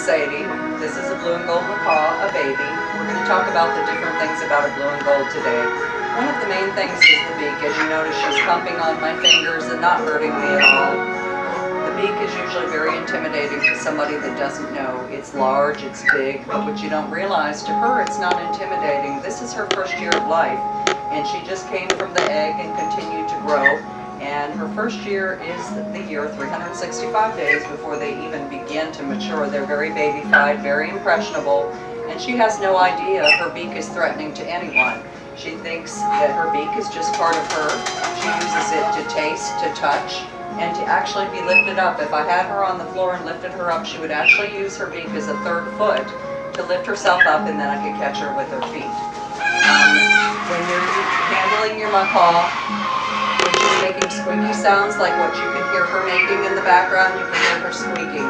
Sadie. This is a blue and gold macaw, a baby. We're going to talk about the different things about a blue and gold today. One of the main things is the beak. As you notice, she's pumping on my fingers and not hurting me at all. The beak is usually very intimidating to somebody that doesn't know. It's large, it's big, but what you don't realize, to her it's not intimidating. This is her first year of life, and she just came from the egg and continued to grow. And her first year is the year 365 days before they even begin to mature. They're very babyfied, very impressionable, and she has no idea her beak is threatening to anyone. She thinks that her beak is just part of her. She uses it to taste, to touch, and to actually be lifted up. If I had her on the floor and lifted her up, she would actually use her beak as a third foot to lift herself up, and then I could catch her with her feet. When you're handling your macaw, when she's making squeaky sounds like what you can hear her making in the background, you can hear her squeaking.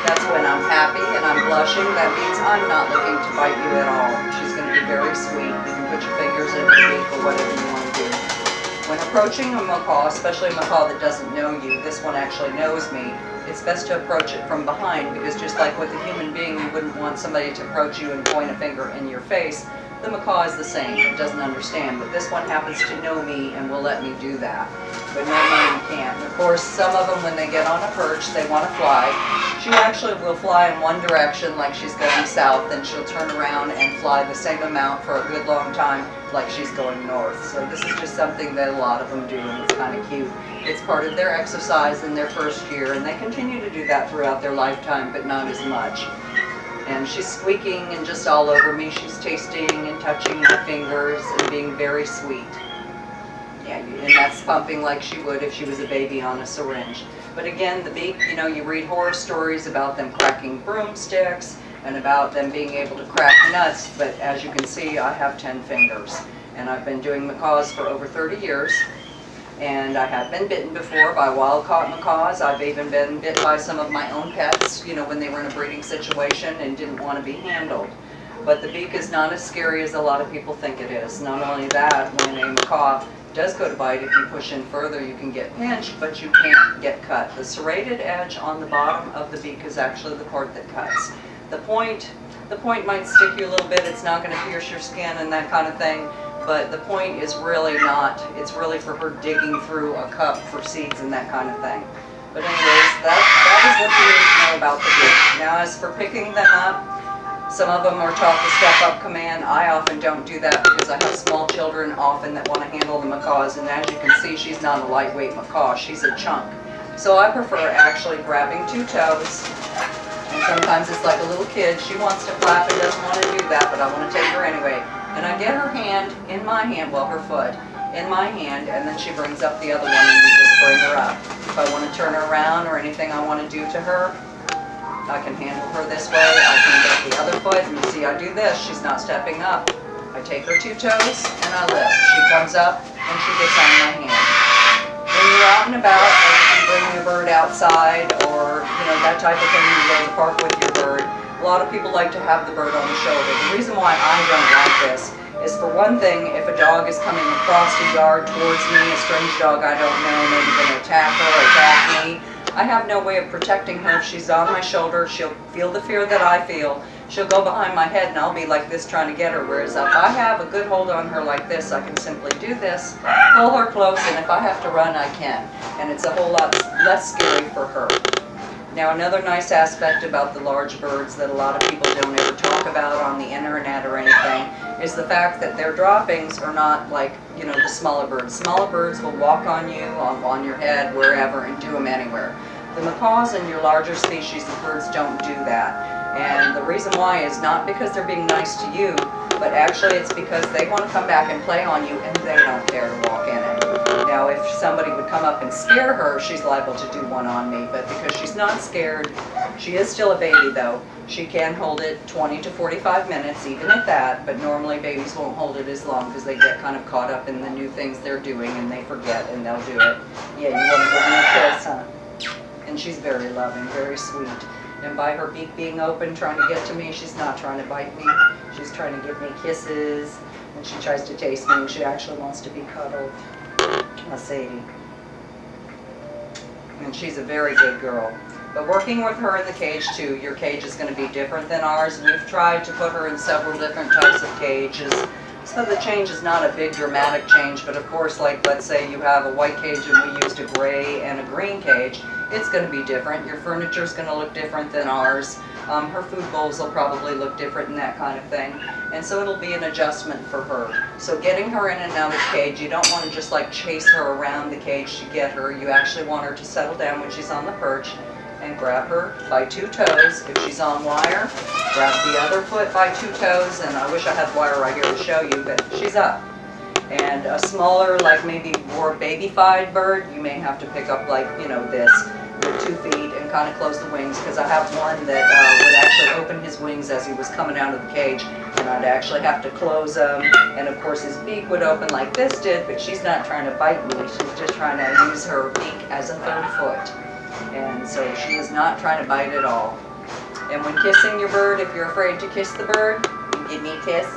That's when I'm happy and I'm blushing. That means I'm not looking to bite you at all. She's going to be very sweet. You can put your fingers in her beak or whatever you want to do. When approaching a macaw, especially a macaw that doesn't know you, this one actually knows me, it's best to approach it from behind, because just like with a human being, you wouldn't want somebody to approach you and point a finger in your face. The macaw is the same. It doesn't understand, but this one happens to know me and will let me do that. But normally you can't. And of course, some of them, when they get on a perch, they want to fly. She actually will fly in one direction like she's going south, then she'll turn around and fly the same amount for a good long time like she's going north. So this is just something that a lot of them do, and it's kind of cute. It's part of their exercise in their first year, and they continue to do that throughout their lifetime, but not as much. And she's squeaking and just all over me. She's tasting and touching my fingers and being very sweet. Yeah, and that's pumping like she would if she was a baby on a syringe. But again, the beak, you know, you read horror stories about them cracking broomsticks and about them being able to crack nuts, but as you can see, I have 10 fingers. And I've been doing macaws for over 30 years. And I have been bitten before by wild-caught macaws. I've even been bit by some of my own pets, you know, when they were in a breeding situation and didn't want to be handled. But the beak is not as scary as a lot of people think it is. Not only that, when a macaw does go to bite, if you push in further, you can get pinched, but you can't get cut. The serrated edge on the bottom of the beak is actually the part that cuts. The point might stick you a little bit. It's not going to pierce your skin and that kind of thing. But the point is really not. It's really for her digging through a cup for seeds and that kind of thing. But anyways, that is what you need to know about the beak. Now as for picking them up, some of them are taught the step-up command. I often don't do that because I have small children often that want to handle the macaws. And as you can see, she's not a lightweight macaw. She's a chunk. So I prefer actually grabbing 2 toes. And sometimes it's like a little kid. She wants to flap and doesn't want to do that, but I want to take her anyway. And I get her hand in my hand, well, her foot in my hand, and then she brings up the other one and we just bring her up. If I want to turn her around or anything I want to do to her, I can handle her this way. I can get the other foot, and you see I do this. She's not stepping up. I take her 2 toes and I lift. She comes up and she gets on my hand. When you're out and about, like if you bring your bird outside or, you know, that type of thing, you go to the park with your bird, a lot of people like to have the bird on the shoulder. The reason why I don't like this is, for one thing, if a dog is coming across the yard towards me, a strange dog I don't know, maybe going to attack her or attack me, I have no way of protecting her. If she's on my shoulder, she'll feel the fear that I feel. She'll go behind my head and I'll be like this trying to get her. Whereas if I have a good hold on her like this, I can simply do this, pull her close, and if I have to run, I can. And it's a whole lot less scary for her. Now another nice aspect about the large birds that a lot of people don't ever talk about on the internet or anything is the fact that their droppings are not like, you know, the smaller birds. Smaller birds will walk on you, on your head, wherever, and do them anywhere. The macaws and your larger species of birds don't do that. And the reason why is not because they're being nice to you, but actually it's because they want to come back and play on you and they don't care to walk in it. Now if somebody would come up and scare her, she's liable to do one on me, but because she's not scared, she is still a baby though. She can hold it 20 to 45 minutes, even at that, but normally babies won't hold it as long because they get kind of caught up in the new things they're doing and they forget and they'll do it. Yeah, you want to give me a kiss, huh? And she's very loving, very sweet. And by her beak being open, trying to get to me, she's not trying to bite me. She's trying to give me kisses, and she tries to taste me, and she actually wants to be cuddled. A Sadie. And she's a very good girl. But working with her in the cage too, your cage is going to be different than ours. We've tried to put her in several different types of cages, so the change is not a big dramatic change. But of course, like let's say you have a white cage and we used a gray and a green cage, it's going to be different. Your furniture is going to look different than ours. Her food bowls will probably look different and that kind of thing. And so it'll be an adjustment for her. So getting her in and out of the cage, you don't want to just like chase her around the cage to get her. You actually want her to settle down when she's on the perch and grab her by 2 toes. If she's on wire, grab the other foot by 2 toes. And I wish I had wire right here to show you, but she's up. And a smaller, like maybe more baby-fied bird, you may have to pick up like, you know, this with 2 feet and kind of close the wings, because I have one that would actually open his wings as he was coming out of the cage, and I'd actually have to close them. And of course his beak would open like this did, but she's not trying to bite me. She's just trying to use her beak as a 3rd foot. And so she is not trying to bite at all. And when kissing your bird, if you're afraid to kiss the bird, you give me a kiss.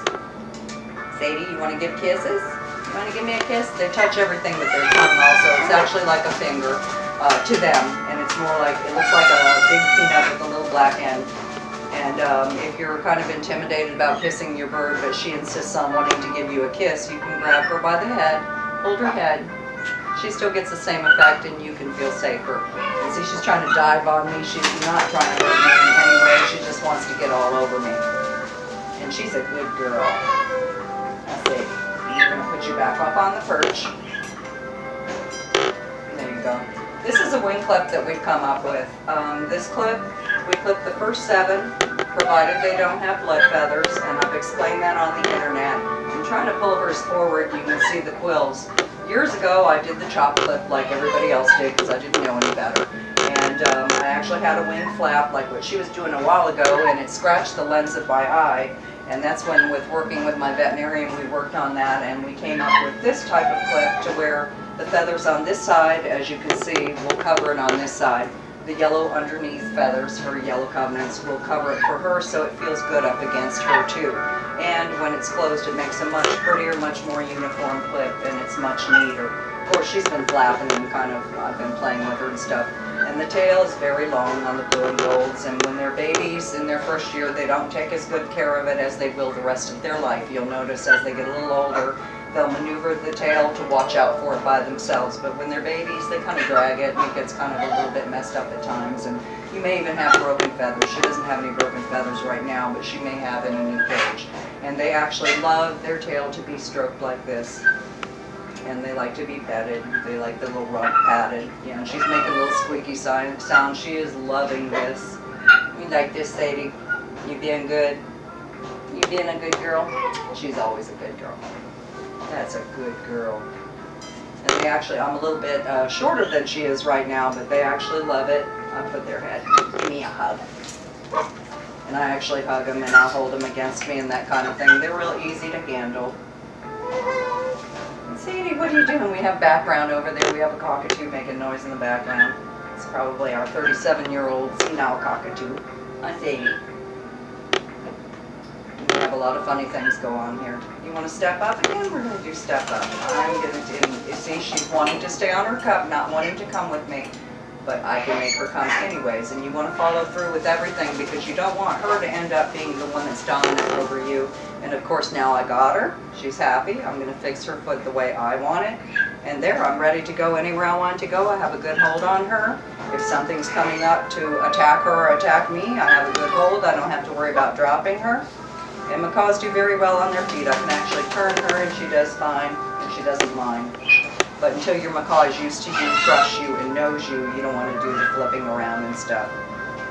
Sadie, you want to give kisses? You want to give me a kiss? They touch everything with their tongue also. It's actually like a finger to them. And it's more like, it looks like a big peanut with a little black end. And if you're kind of intimidated about kissing your bird, but she insists on wanting to give you a kiss, you can grab her by the head, hold her head. She still gets the same effect and you can feel safer. And see, she's trying to dive on me. She's not trying to hurt me in any way. She just wants to get all over me. And she's a good girl. That's it. I'm going to put you back up on the perch. There you go. This is a wing clip that we've come up with. This clip, we clip the first 7, provided they don't have blood feathers, and I've explained that on the internet. I'm trying to pull hers forward. You can see the quills. Years ago, I did the chop clip like everybody else did because I didn't know any better. And I actually had a wing flap like what she was doing a while ago, and it scratched the lens of my eye. And that's when, with working with my veterinarian, we worked on that, and we came up with this type of clip to where the feathers on this side, as you can see, will cover it on this side. The yellow underneath feathers, her yellow covenants, will cover it for her, so it feels good up against her too. And when it's closed, it makes a much prettier, much more uniform clip, and it's much neater. Of course, she's been flapping and kind of, I've been playing with her and stuff. And the tail is very long on the blue and golds, and when they're babies in their first year, they don't take as good care of it as they will the rest of their life. You'll notice as they get a little older, they'll maneuver the tail to watch out for it by themselves. But when they're babies, they kind of drag it, and it gets kind of a little bit messed up at times. And you may even have broken feathers. She doesn't have any broken feathers right now, but she may have in a new cage. And they actually love their tail to be stroked like this. And they like to be petted. They like the little rug patted. Yeah, and she's making a little squeaky sound. She is loving this. You like this, Sadie? You being good? You being a good girl? She's always a good girl. That's a good girl. And they actually, I'm a little bit shorter than she is right now, but they actually love it. I put their head, give me a hug. And I actually hug them and I'll hold them against me and that kind of thing. They're real easy to handle. And Sadie, what are you doing? We have background over there. We have a cockatoo making noise in the background. It's probably our 37-year-old senile cockatoo. Hi, Sadie. We have a lot of funny things go on here. You want to step up again? We're going to do step up. I'm going to do, you see, she's wanting to stay on her cup, not wanting to come with me. But I can make her come anyways. And you want to follow through with everything because you don't want her to end up being the one that's dominant over you. And of course now I got her. She's happy. I'm going to fix her foot the way I want it. And there, I'm ready to go anywhere I want to go. I have a good hold on her. If something's coming up to attack her or attack me, I have a good hold. I don't have to worry about dropping her. And macaws do very well on their feet. I can actually turn her and she does fine, and she doesn't mind. But until your macaw is used to you, trusts you, and knows you, you don't want to do the flipping around and stuff.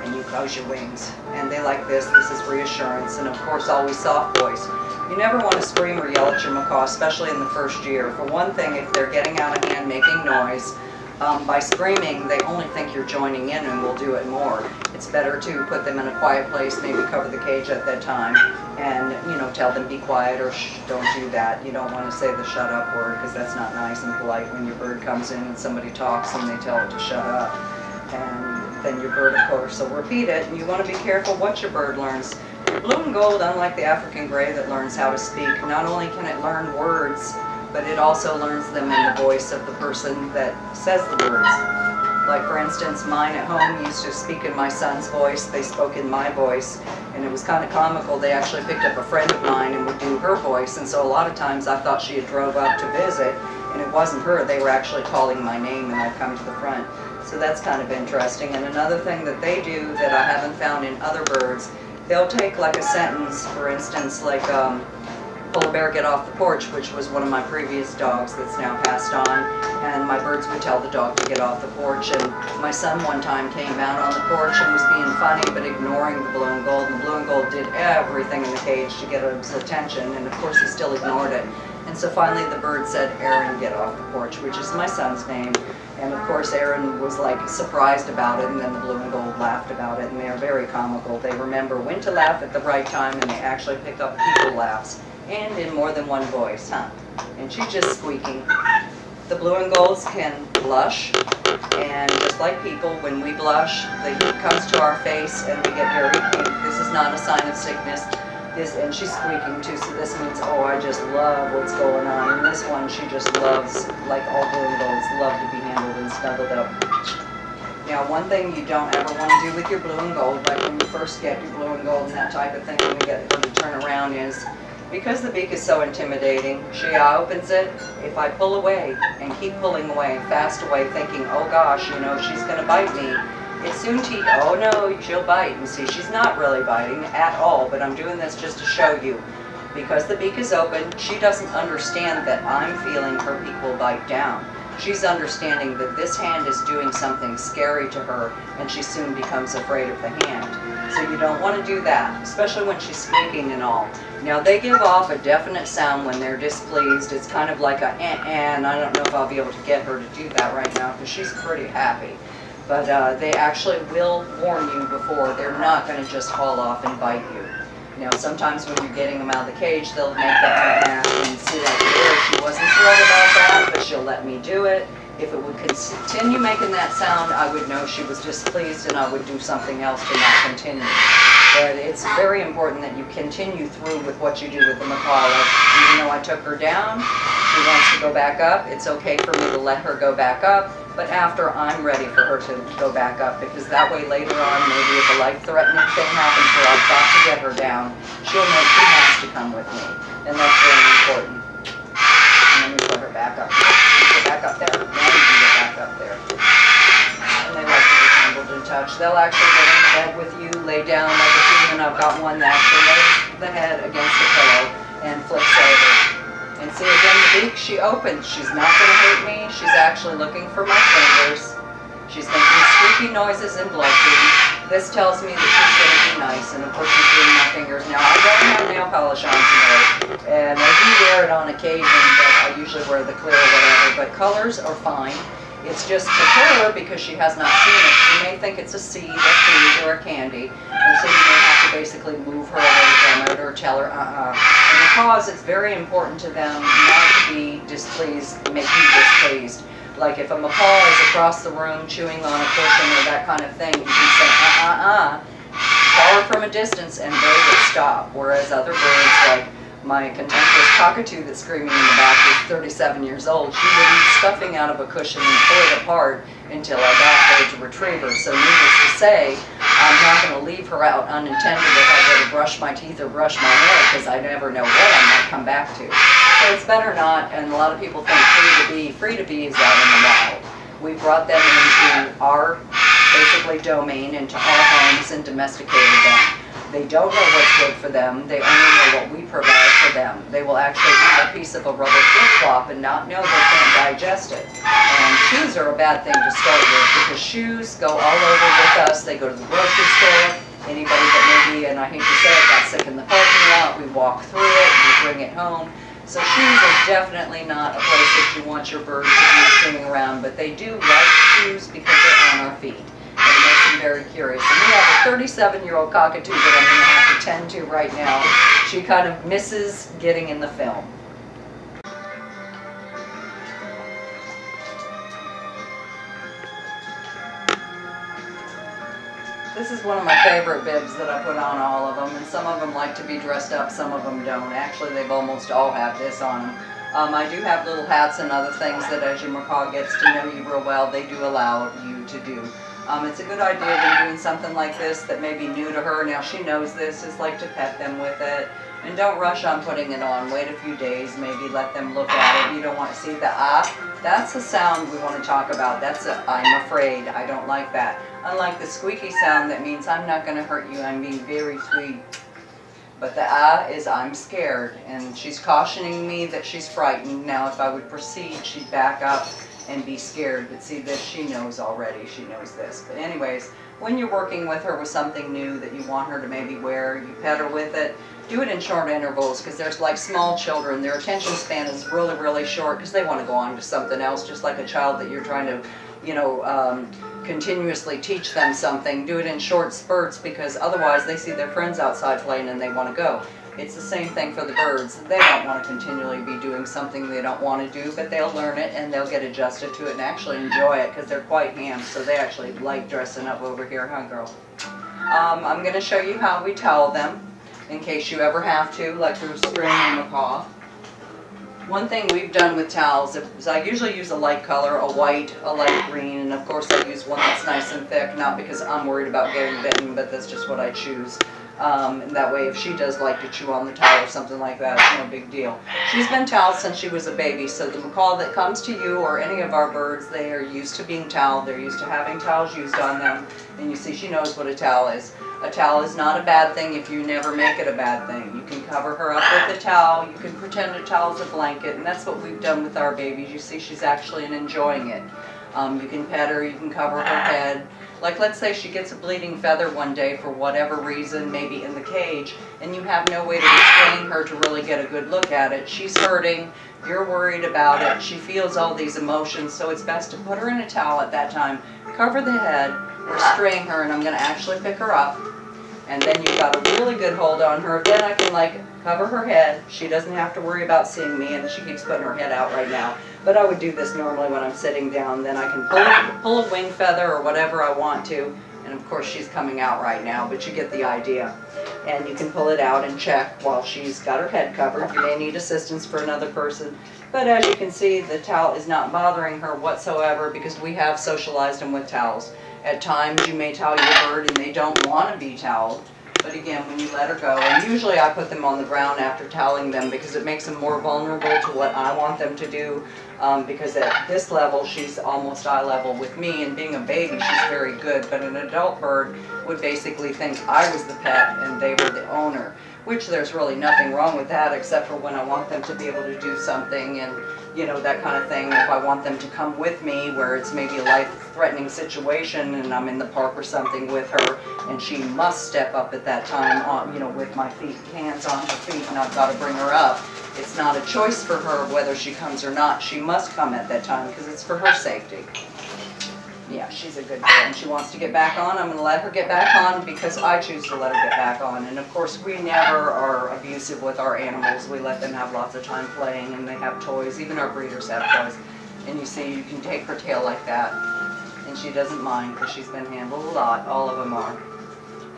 And you close your wings. And they like this. This is reassurance. And of course, always soft voice. You never want to scream or yell at your macaw, especially in the first year. For one thing, if they're getting out of hand, making noise, by screaming, they only think you're joining in and will do it more. It's better to put them in a quiet place, maybe cover the cage at that time, and, you know, tell them be quiet or shh, don't do that. You don't want to say the shut up word because that's not nice and polite when your bird comes in and somebody talks and they tell it to shut up. And then your bird, of course, will repeat it, and you want to be careful what your bird learns. Blue and gold, unlike the African gray that learns how to speak, not only can it learn words, but it also learns them in the voice of the person that says the words. Like for instance, mine at home used to speak in my son's voice, they spoke in my voice, and it was kind of comical. They actually picked up a friend of mine and would do her voice, and so a lot of times I thought she had drove up to visit, and it wasn't her. They were actually calling my name, and I'd come to the front. So that's kind of interesting. And another thing that they do that I haven't found in other birds, they'll take like a sentence, for instance, like pull a bear, get off the porch, which was one of my previous dogs that's now passed on, and my birds would tell the dog to get off the porch. And my son one time came out on the porch and was being funny but ignoring the blue and gold, and the blue and gold did everything in the cage to get his attention, and of course he still ignored it. And so finally the bird said, "Aaron, get off the porch," which is my son's name. And of course Aaron was like surprised about it, and then the blue and gold laughed about it, and they are very comical. They remember when to laugh at the right time, and they actually pick up people laughs, and in more than one voice, huh? And she's just squeaking. The blue and golds can blush, and just like people, when we blush, the heat comes to our face and we get very pink. This is not a sign of sickness. And she's squeaking too, so this means, oh, I just love what's going on. And this one, she just loves, like all blue and golds, love to be handled and snuggled up. Now, one thing you don't ever want to do with your blue and gold, like when you first get your blue and gold and that type of thing, when you get her to turn around, is because the beak is so intimidating, she opens it. If I pull away and keep pulling away, fast away, thinking, oh gosh, you know, she's going to bite me, it soon teaches, oh no, she'll bite. And see, she's not really biting at all, but I'm doing this just to show you. Because the beak is open, she doesn't understand that I'm feeling her beak will bite down. She's understanding that this hand is doing something scary to her, and she soon becomes afraid of the hand. So you don't want to do that, especially when she's squeaking and all. Now they give off a definite sound when they're displeased. It's kind of like a and I don't know if I'll be able to get her to do that right now because she's pretty happy. But they actually will warn you before. They're not going to just haul off and bite you. Now sometimes when you're getting them out of the cage, they'll make that and see like there, she wasn't thrilled about that, but she'll let me do it. If it would continue making that sound, I would know she was displeased and I would do something else to not continue. But it's very important that you continue through with what you do with the macaw. Even though I took her down, she wants to go back up. It's okay for me to let her go back up, but after I'm ready for her to go back up, because that way later on, maybe if a life-threatening thing happens where I've got to get her down, she'll know she has to come with me. And that's very important. And let me put her back up. Get back up there. Now you can get back up there. And they like to be handled and touched. They'll actually get in bed with you, lay down like a human. I've got one that actually lays the head against the pillow and flips over. And see, again, the beak, she opens. She's not going to hurt me. She's actually looking for my fingers. She's making squeaky noises and blushing. This tells me that she's going to be nice. And of course, she's doing my fingers. Now, I don't have nail polish on today. And I do wear it on occasion, but I usually wear the clear or whatever. But colors are fine. It's just for her, because she has not seen it, she may think it's a seed, a food, or a candy, and so you may have to basically move her away from it or tell her, And because it's very important to them not to be displeased, make you displeased. Like if a macaw is across the room chewing on a cushion or that kind of thing, you can say, call her from a distance and they will stop. Whereas other birds, like my contemporary cockatoo that's screaming in the back is 37 years old. She would eat stuffing out of a cushion and pull it apart until I got her to retrieve her. So needless to say, I'm not going to leave her out unintended if I go to brush my teeth or brush my hair, because I never know what I might come back to. So it's better not, and a lot of people think free to be is out in the wild. We brought them into our, basically, domain, into our homes and domesticated them. They don't know what's good for them. They only know what we provide for them. They will actually eat a piece of a rubber flip-flop and not know they can't digest it. And shoes are a bad thing to start with, because shoes go all over with us. They go to the grocery store. Anybody that maybe, and I hate to say it, got sick in the parking lot, we walk through it, we bring it home. So shoes are definitely not a place that you want your bird to be swinging around, but they do like shoes because they're on our feet. And it makes them very curious. And we have a 37-year-old cockatoo that I'm going to have to tend to right now. She kind of misses getting in the film. This is one of my favorite bibs that I put on all of them, and some of them like to be dressed up, some of them don't. Actually, they've almost all have this on them. I do have little hats and other things that as your macaw gets to know you real well, they do allow you to do. It's a good idea when doing something like this that may be new to her. Now she knows this, is like to pet them with it. And don't rush on putting it on. Wait a few days, maybe let them look at it. You don't want to see the ah. That's the sound we want to talk about. That's a I'm afraid. I don't like that. Unlike the squeaky sound that means I'm not going to hurt you. I'm being very sweet. But the ah is I'm scared. And she's cautioning me that she's frightened. Now if I would proceed, she'd back up and be scared. But see this, she knows already. She knows this. But anyways, when you're working with her with something new that you want her to maybe wear, you pet her with it, do it in short intervals, because there's like small children, their attention span is really, really short because they want to go on to something else, just like a child that you're trying to, you know, continuously teach them something. Do it in short spurts, because otherwise they see their friends outside playing and they want to go. It's the same thing for the birds. They don't want to continually be doing something they don't want to do, but they'll learn it and they'll get adjusted to it and actually enjoy it, because they're quite ham, so they actually like dressing up over here, huh girl? I'm going to show you how we towel them, in case you ever have to, like we're spraying a macaw. One thing we've done with towels is I usually use a light color, a white, a light green, and of course I use one that's nice and thick, not because I'm worried about getting bitten, but that's just what I choose. And that way if she does like to chew on the towel or something like that, it's no big deal. She's been toweled since she was a baby, so the macaw that comes to you or any of our birds, they are used to being toweled. They're used to having towels used on them, and you see she knows what a towel is. A towel is not a bad thing if you never make it a bad thing. You can cover her up with a towel, you can pretend a towel's a blanket, and that's what we've done with our babies. You see she's actually enjoying it. You can pet her, you can cover her head. Like let's say she gets a bleeding feather one day for whatever reason, maybe in the cage, and you have no way to restrain her to really get a good look at it. She's hurting, you're worried about it, she feels all these emotions, so it's best to put her in a towel at that time, cover the head, restrain her, and I'm going to actually pick her up. And then you've got a really good hold on her. Then I can like cover her head. She doesn't have to worry about seeing me, and she keeps putting her head out right now. But I would do this normally when I'm sitting down. Then I can pull a wing feather or whatever I want to. And of course she's coming out right now, but you get the idea. And you can pull it out and check while she's got her head covered. You may need assistance for another person. But as you can see, the towel is not bothering her whatsoever because we have socialized them with towels. At times you may towel your bird and they don't want to be toweled. But again, when you let her go, and usually I put them on the ground after toweling them because it makes them more vulnerable to what I want them to do. Because at this level, she's almost eye level with me, and being a baby, she's very good. But an adult bird would basically think I was the pet and they were the owner, which there's really nothing wrong with that, except for when I want them to be able to do something and, you know, that kind of thing. If I want them to come with me where it's maybe a life-threatening situation and I'm in the park or something with her and she must step up at that time, on, you know, with my feet, hands on her feet, and I've got to bring her up. It's not a choice for her whether she comes or not. She must come at that time because it's for her safety. Yeah, she's a good girl and she wants to get back on. I'm going to let her get back on because I choose to let her get back on. And of course we never are abusive with our animals. We let them have lots of time playing, and they have toys. Even our breeders have toys. And you see you can take her tail like that and she doesn't mind because she's been handled a lot. All of them are.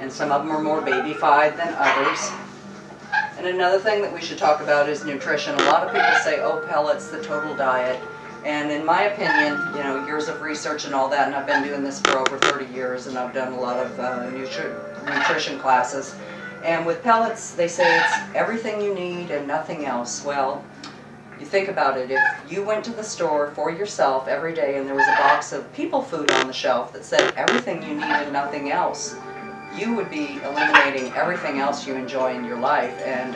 And some of them are more baby-fied than others. And another thing that we should talk about is nutrition. A lot of people say, oh, pellets, the total diet. And in my opinion, you know, years of research and all that, and I've been doing this for over 30 years, and I've done a lot of nutrition classes. And with pellets, they say it's everything you need and nothing else. Well, you think about it. If you went to the store for yourself every day and there was a box of people food on the shelf that said everything you need and nothing else, you would be eliminating everything else you enjoy in your life. And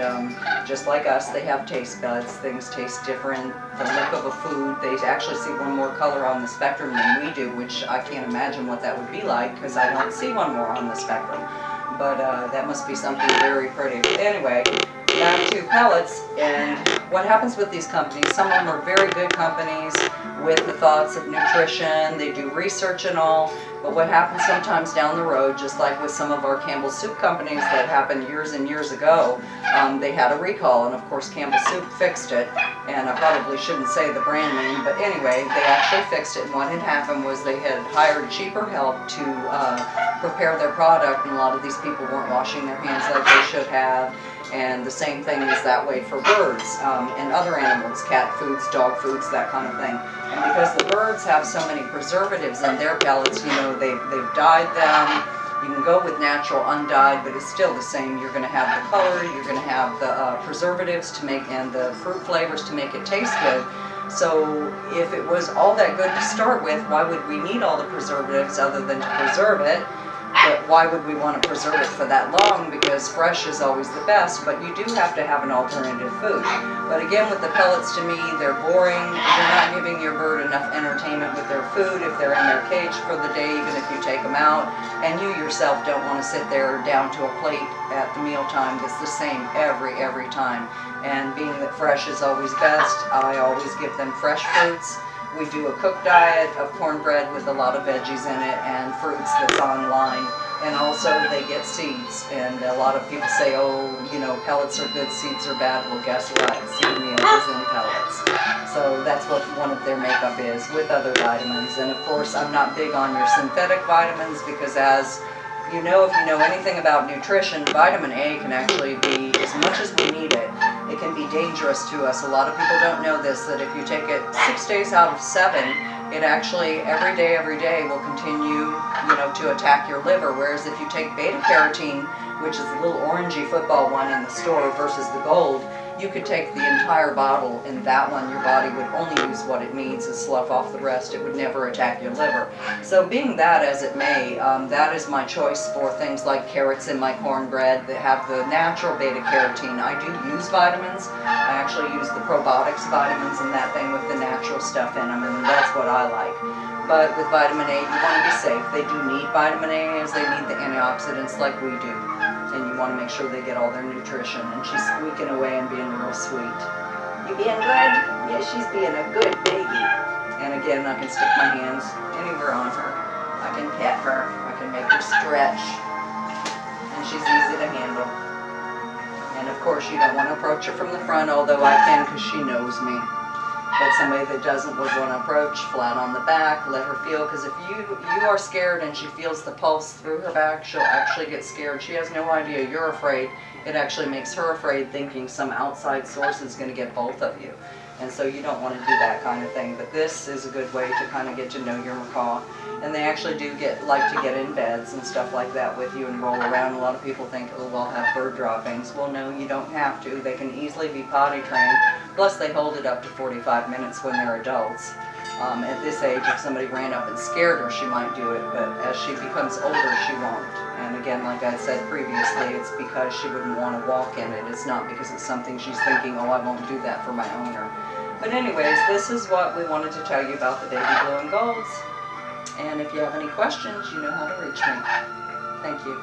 just like us, they have taste buds. Things taste different. The look of a food, they actually see one more color on the spectrum than we do, which I can't imagine what that would be like because I don't see one more on the spectrum. But that must be something very pretty. But anyway, back to pellets and what happens with these companies. Some of them are very good companies with the thoughts of nutrition. They do research and all. But what happens sometimes down the road, just like with some of our Campbell Soup companies that happened years and years ago, they had a recall, and of course Campbell Soup fixed it. And I probably shouldn't say the brand name, but anyway, they actually fixed it. And what had happened was they had hired cheaper help to prepare their product, and a lot of these people weren't washing their hands like they should have. And the same thing is that way for birds and other animals, cat foods, dog foods, that kind of thing. And because the birds have so many preservatives in their pellets, you know, they've dyed them. You can go with natural undyed, but it's still the same. You're going to have the color, you're going to have the preservatives to make, and the fruit flavors to make it taste good. So if it was all that good to start with, why would we need all the preservatives other than to preserve it? But why would we want to preserve it for that long? Because fresh is always the best, but you do have to have an alternative food. But again, with the pellets, to me, they're boring. You're not giving your bird enough entertainment with their food if they're in their cage for the day, even if you take them out. And you yourself don't want to sit there down to a plate at the mealtime that's the same every time. And being that fresh is always best, I always give them fresh fruits. We do a cooked diet of cornbread with a lot of veggies in it and fruits that's online. And also they get seeds. And a lot of people say, oh, you know, pellets are good, seeds are bad. Well, guess what? Seed meal is in pellets. So that's what one of their makeup is, with other vitamins. And of course, I'm not big on your synthetic vitamins because, as you know, if you know anything about nutrition, vitamin A can actually be, as much as we need it, it can be dangerous to us. A lot of people don't know this, that if you take it 6 days out of 7, it actually every day will continue, you know, to attack your liver. Whereas if you take beta carotene, which is the little orangey football one in the store versus the gold, you could take the entire bottle, and that one your body would only use what it needs and slough off the rest. It would never attack your liver. So being that as it may, that is my choice for things like carrots in my cornbread that have the natural beta carotene. I do use vitamins. I actually use the probiotics vitamins and that thing with the natural stuff in them, and that's what I like. But with vitamin A, you want to be safe. They do need vitamin A as they need the antioxidants like we do. And you want to make sure they get all their nutrition. And she's squeaking away and being real sweet. You being good? Yeah, she's being a good baby. And again, I can stick my hands anywhere on her. I can pet her. I can make her stretch. And she's easy to handle. And of course, you don't want to approach her from the front, although I can because she knows me. But somebody that doesn't would want to approach flat on the back, let her feel, because if you are scared and she feels the pulse through her back, she'll actually get scared. She has no idea you're afraid. It actually makes her afraid, thinking some outside source is going to get both of you. And so you don't want to do that kind of thing. But this is a good way to kind of get to know your macaw. And they actually do like to get in beds and stuff like that with you and roll around. A lot of people think, oh, we'll have bird droppings. Well, no, you don't have to. They can easily be potty trained. Plus, they hold it up to 45 minutes when they're adults. At this age, if somebody ran up and scared her, she might do it. But as she becomes older, she won't. And again, like I said previously, it's because she wouldn't want to walk in it. It's not because it's something she's thinking, oh, I won't do that for my owner. But anyways, this is what we wanted to tell you about the baby blue and golds. And if you have any questions, you know how to reach me. Thank you.